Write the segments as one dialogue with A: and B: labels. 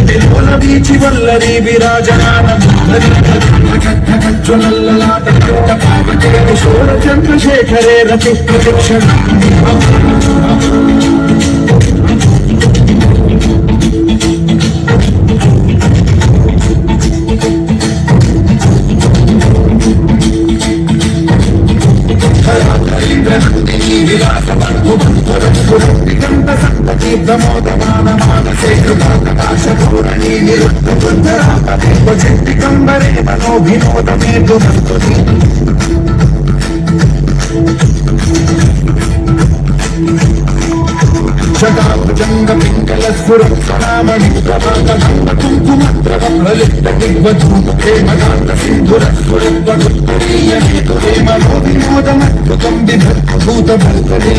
A: వెలుల వీచి వల్లరి విరాజమాన జ్వలల్లలాట కిశోర చంద్రశేఖరే రతి ప్రతిక్షణ ప్రమోదమాన మానసే కృపాకాశూరణీ నిరుద్ధ కంబరే మనోభినోదమే దుఃఖి షటాభుజంగ పింగళ స్ఫురమణి ప్రభాతంగ కుంకుమద్రవ లలిత దిగ్వధూముఖే మదాంత సింధుర స్ఫురత్వగుత్తరీయే మనోభినోదమద్భుతం విభూత భర్తరే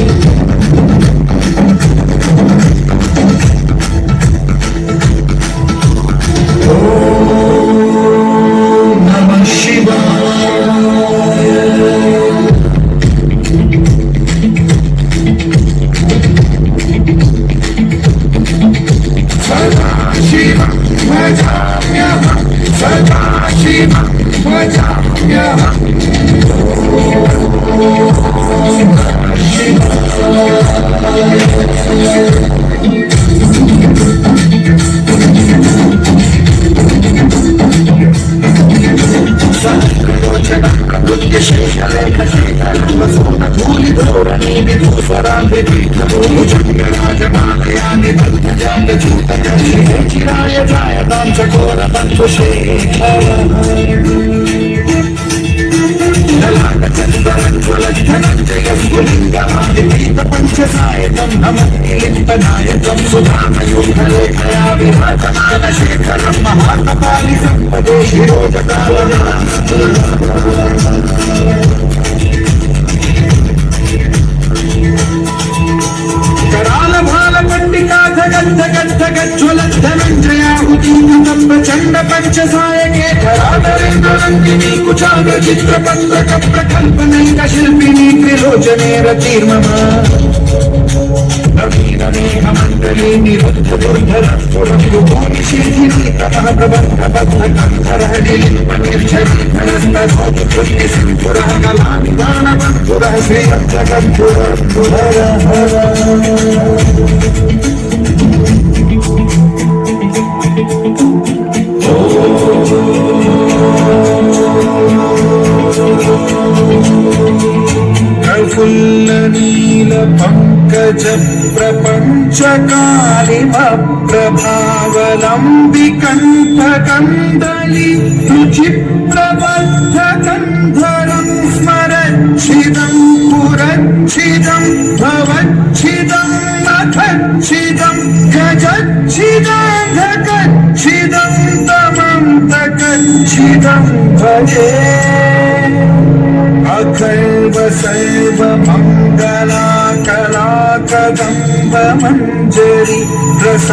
A: పంచసాయకం నమలింపనాయకం సుధామయోగలేఖయా విభాతమానశేఖరం మహాత్మపాలి సంపదే శిరోజకాలన कराल भाल पंडिका धगत धगत धगत ज्वलत धनंजयाहुति कदम प्रचंड पंचसायके धराधरेन्द्रनंदिनी कुचाग्र चित्रपत्रक प्रकल्पनैक शिल्पिनी त्रिलोचने रतिर्मम नवीनमेघमण्डली निरुद्ध दुर्धर स्फुरद्रुभूमि शिथिली ततः प्रबन्ध बद्ध कन्धरहडिलिम्बनिर्झरी धनस्तधोतुकृत्ति सिन्धुरः कलानिदानबन्धुरः श्रीरक्षकन्धुरः प्रफुल्ल नील पंकज प्रपंचकालिम प्रभावलंबि कंठ कंदली रुचि प्रबद्ध कंधरं स्मरच्छिदं पुरच्छिदं भवच्छिदं नखच्छिदं गजच्छिदं धकच्छिदं तमं तकच्छिदं भजे अखैव सैव मंगला कला कदम्ब मंजरी रस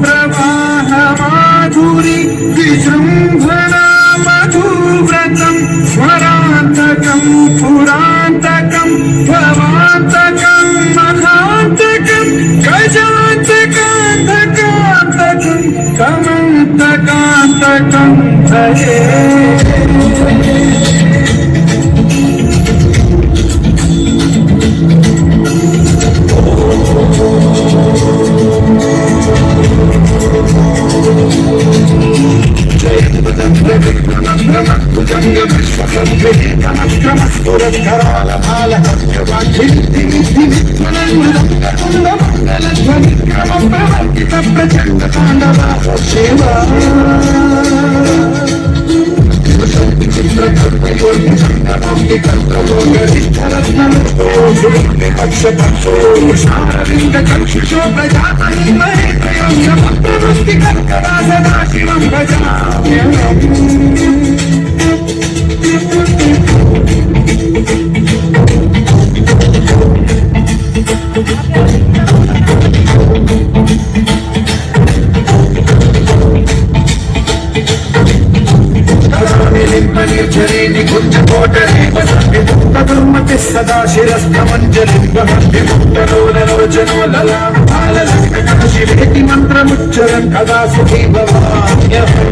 A: प्रवाह माधुरी विजृंभणा मधुव्रतं स्वरान्तकं पुरान्तकं भवान्तकं महान्तकं गजान्तकान्तकान्तकं कमन्तकान्तकं भजे निर्झरी निकुंज कोटरे सदा शिरस्थमञ्जलिं वहन्ति मुक्तलोललोचनो ललाटहाललङ्कशिवेति मन्त्रमुच्चरन् कदा सुखी भवाम्यहम्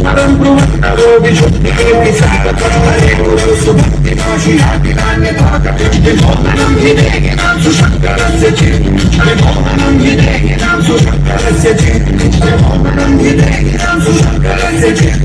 A: परं ब्रुवन्नरो विशुद्धिरेऽपि सततं हरे गुरु सुभक्तिनाशिनापिनान्यथाकटिष्टिमोहनं हि देहिनां सुशङ्करस्य चित् विमोहनं हि देहिनां सुशङ्करस्य चित् विमोहनं हि देहिनां सुशङ्करस्य चित्